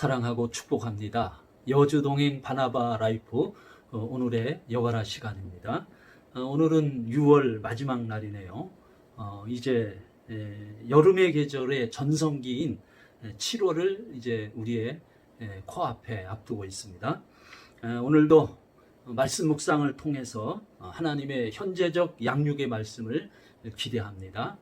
사랑하고 축복합니다. 여주동행 바나바 라이프 오늘의 여가라 시간입니다. 오늘은 6월 마지막 날이네요. 이제 여름의 계절의 전성기인 7월을 이제 우리의 코앞에 앞두고 있습니다. 오늘도 말씀 묵상을 통해서 하나님의 현재적 양육의 말씀을 기대합니다.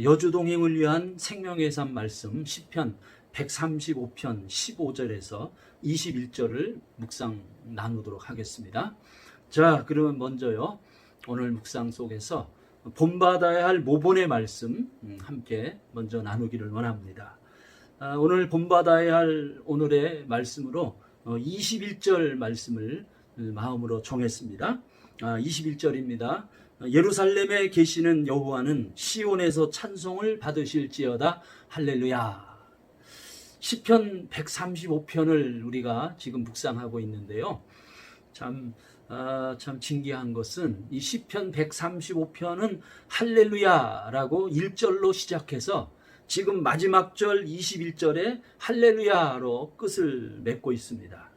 여주동행을 위한 생명의 삶 말씀 시편 135편 15절에서 21절을 묵상 나누도록 하겠습니다. 자, 그러면 먼저요, 오늘 묵상 속에서 본받아야 할 모본의 말씀 함께 먼저 나누기를 원합니다. 오늘 본받아야 할 오늘의 말씀으로 21절 말씀을 마음으로 정했습니다. 21절입니다. 예루살렘에 계시는 여호와는 시온에서 찬송을 받으실지어다. 할렐루야. 시편 135편을 우리가 지금 묵상하고 있는데요. 참 신기한 것은 이 시편 135편은 할렐루야라고 1절로 시작해서 지금 마지막 절 21절에 할렐루야로 끝을 맺고 있습니다.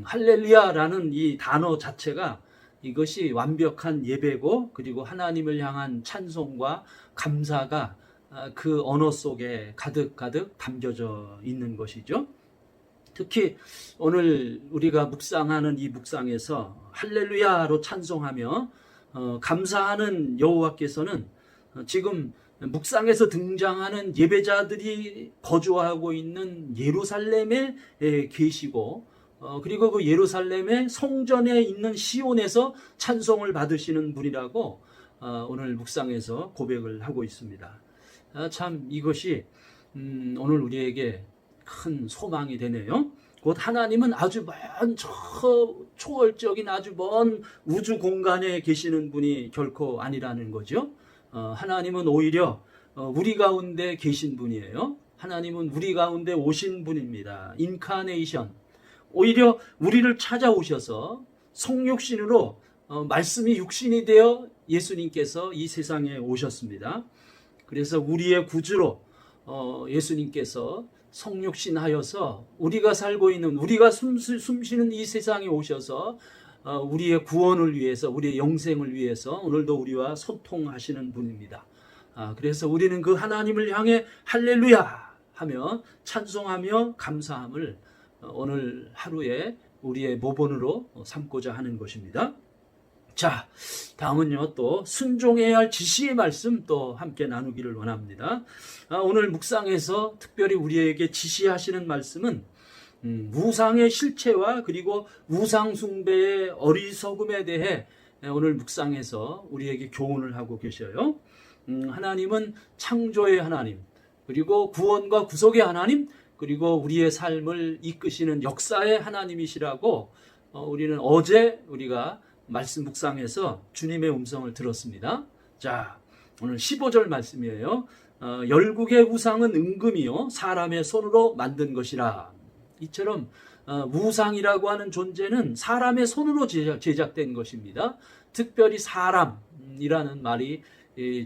할렐루야라는 이 단어 자체가 이것이 완벽한 예배고, 그리고 하나님을 향한 찬송과 감사가 그 언어 속에 가득가득 담겨져 있는 것이죠. 특히 오늘 우리가 묵상하는 이 묵상에서 할렐루야로 찬송하며 감사하는 여호와께서는 지금 묵상에서 등장하는 예배자들이 거주하고 있는 예루살렘에 계시고, 그리고 그 예루살렘의 성전에 있는 시온에서 찬송을 받으시는 분이라고 오늘 묵상에서 고백을 하고 있습니다. 참 이것이 오늘 우리에게 큰 소망이 되네요. 곧 하나님은 아주 먼 초월적인 아주 먼 우주 공간에 계시는 분이 결코 아니라는 거죠. 하나님은 오히려 우리 가운데 계신 분이에요. 하나님은 우리 가운데 오신 분입니다. 인카네이션. 오히려 우리를 찾아오셔서 성육신으로 말씀이 육신이 되어 예수님께서 이 세상에 오셨습니다. 그래서 우리의 구주로 예수님께서 성육신하여서 우리가 살고 있는, 우리가 숨쉬는 이 세상에 오셔서 우리의 구원을 위해서, 우리의 영생을 위해서 오늘도 우리와 소통하시는 분입니다. 그래서 우리는 그 하나님을 향해 할렐루야 하며 찬송하며 감사함을 오늘 하루에 우리의 모본으로 삼고자 하는 것입니다. 자, 다음은요, 또 순종해야 할 지시의 말씀 또 함께 나누기를 원합니다. 오늘 묵상에서 특별히 우리에게 지시하시는 말씀은 우상의 실체와 그리고 우상 숭배의 어리석음에 대해 오늘 묵상에서 우리에게 교훈을 하고 계셔요. 하나님은 창조의 하나님, 그리고 구원과 구속의 하나님, 그리고 우리의 삶을 이끄시는 역사의 하나님이시라고 우리는 어제 우리가 말씀 묵상에서 주님의 음성을 들었습니다. 자, 오늘 15절 말씀이에요. 열국의 우상은 은금이요 사람의 손으로 만든 것이라. 이처럼 우상이라고 하는 존재는 사람의 손으로 제작된 것입니다. 특별히 사람이라는 말이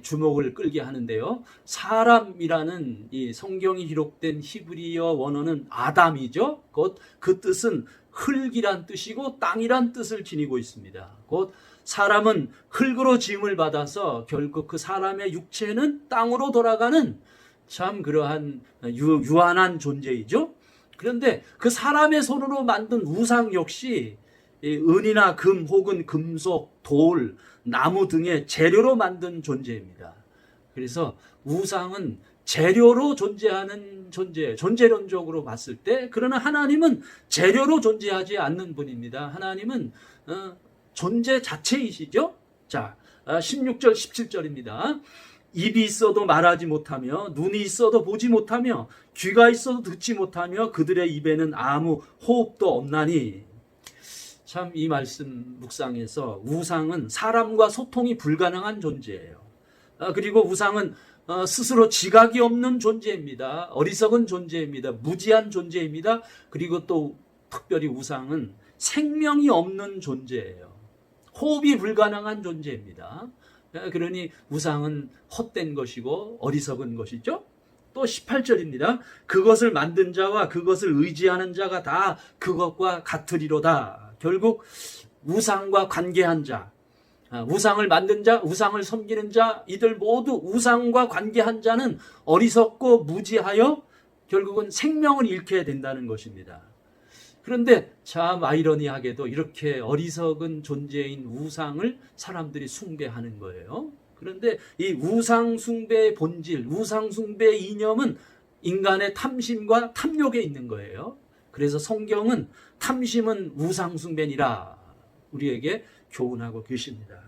주목을 끌게 하는데요. 사람이라는 이 성경이 기록된 히브리어 원어는 아담이죠. 곧 그 뜻은 흙이란 뜻이고 땅이란 뜻을 지니고 있습니다. 곧 사람은 흙으로 지음을 받아서 결국 그 사람의 육체는 땅으로 돌아가는 참 그러한 유한한 존재이죠. 그런데 그 사람의 손으로 만든 우상 역시 은이나 금 혹은 금속, 돌, 나무 등의 재료로 만든 존재입니다. 그래서 우상은 재료로 존재하는 존재, 존재론적으로 봤을 때, 그러나 하나님은 재료로 존재하지 않는 분입니다. 하나님은 존재 자체이시죠. 자, 16절 17절입니다. 입이 있어도 말하지 못하며 눈이 있어도 보지 못하며 귀가 있어도 듣지 못하며 그들의 입에는 아무 호흡도 없나니. 참 이 말씀 묵상에서 우상은 사람과 소통이 불가능한 존재예요. 그리고 우상은 스스로 지각이 없는 존재입니다. 어리석은 존재입니다. 무지한 존재입니다. 그리고 또 특별히 우상은 생명이 없는 존재예요. 호흡이 불가능한 존재입니다. 그러니 우상은 헛된 것이고 어리석은 것이죠. 또 18절입니다. 그것을 만든 자와 그것을 의지하는 자가 다 그것과 같으리로다. 결국 우상과 관계한 자, 우상을 만든 자, 우상을 섬기는 자, 이들 모두 우상과 관계한 자는 어리석고 무지하여 결국은 생명을 잃게 된다는 것입니다. 그런데 참 아이러니하게도 이렇게 어리석은 존재인 우상을 사람들이 숭배하는 거예요. 그런데 이 우상 숭배의 본질, 우상 숭배의 이념은 인간의 탐심과 탐욕에 있는 거예요. 그래서 성경은 탐심은 우상 숭배니라 우리에게 교훈하고 계십니다.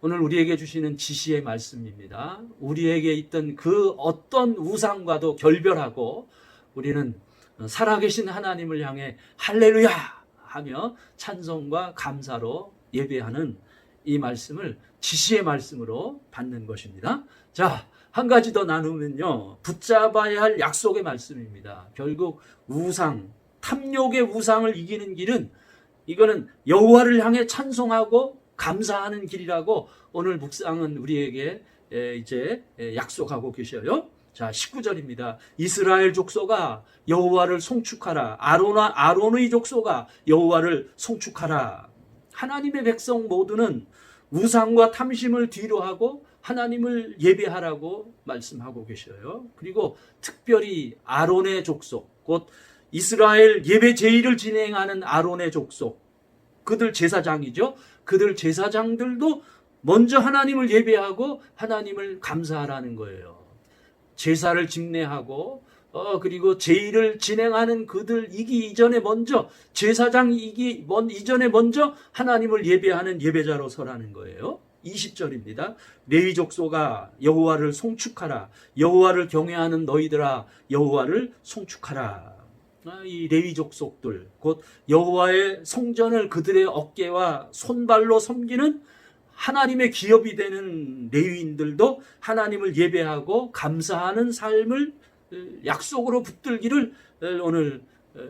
오늘 우리에게 주시는 지시의 말씀입니다. 우리에게 있던 그 어떤 우상과도 결별하고 우리는 살아계신 하나님을 향해 할렐루야 하며 찬송과 감사로 예배하는 이 말씀을 지시의 말씀으로 받는 것입니다. 자, 한 가지 더 나누면요, 붙잡아야 할 약속의 말씀입니다. 결국 우상, 탐욕의 우상을 이기는 길은 이거는 여호와를 향해 찬송하고 감사하는 길이라고 오늘 묵상은 우리에게 이제 약속하고 계셔요. 자, 19절입니다. 이스라엘 족속아 여호와를 송축하라. 아론의 족속아 여호와를 송축하라. 하나님의 백성 모두는 우상과 탐심을 뒤로하고 하나님을 예배하라고 말씀하고 계셔요. 그리고 특별히 아론의 족속, 곧 이스라엘 예배 제의를 진행하는 아론의 족속, 그들 제사장이죠. 그들 제사장들도 먼저 하나님을 예배하고 하나님을 감사하라는 거예요. 제사를 집례하고 그리고 제의를 진행하는 그들이기 이전에 먼저, 제사장이기 이전에 먼저 하나님을 예배하는 예배자로 서라는 거예요. 20절입니다. 레위 족속아 여호와를 송축하라. 여호와를 경외하는 너희들아 여호와를 송축하라. 이 레위 족속들, 곧 여호와의 성전을 그들의 어깨와 손발로 섬기는 하나님의 기업이 되는 레위인들도 하나님을 예배하고 감사하는 삶을 약속으로 붙들기를 오늘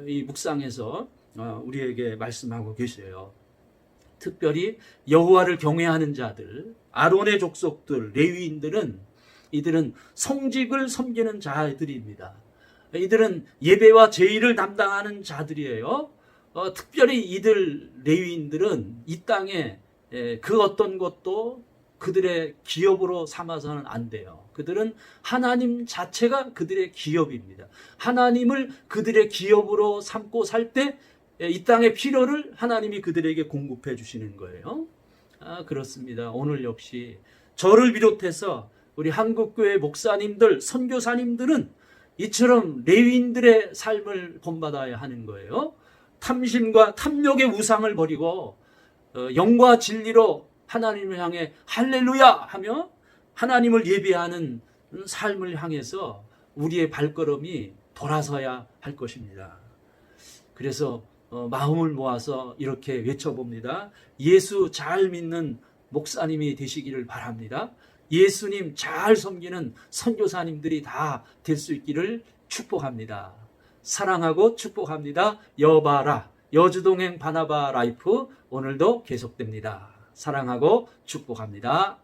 이 묵상에서 우리에게 말씀하고 계세요. 특별히 여호와를 경외하는 자들, 아론의 족속들, 레위인들은 이들은 성직을 섬기는 자들입니다. 이들은 예배와 제의를 담당하는 자들이에요. 특별히 이들 레위인들은 이 땅에 그 어떤 것도 그들의 기업으로 삼아서는 안 돼요. 그들은 하나님 자체가 그들의 기업입니다. 하나님을 그들의 기업으로 삼고 살 때 이 땅의 필요를 하나님이 그들에게 공급해 주시는 거예요. 그렇습니다. 오늘 역시 저를 비롯해서 우리 한국교회 목사님들, 선교사님들은 이처럼 레위인들의 삶을 본받아야 하는 거예요. 탐심과 탐욕의 우상을 버리고 영과 진리로 하나님을 향해 할렐루야 하며 하나님을 예배하는 삶을 향해서 우리의 발걸음이 돌아서야 할 것입니다. 그래서 마음을 모아서 이렇게 외쳐봅니다. 예수 잘 믿는 목사님이 되시기를 바랍니다. 예수님 잘 섬기는 선교사님들이 다 될 수 있기를 축복합니다. 사랑하고 축복합니다. 여바라, 여주동행 바나바 라이프 오늘도 계속됩니다. 사랑하고 축복합니다.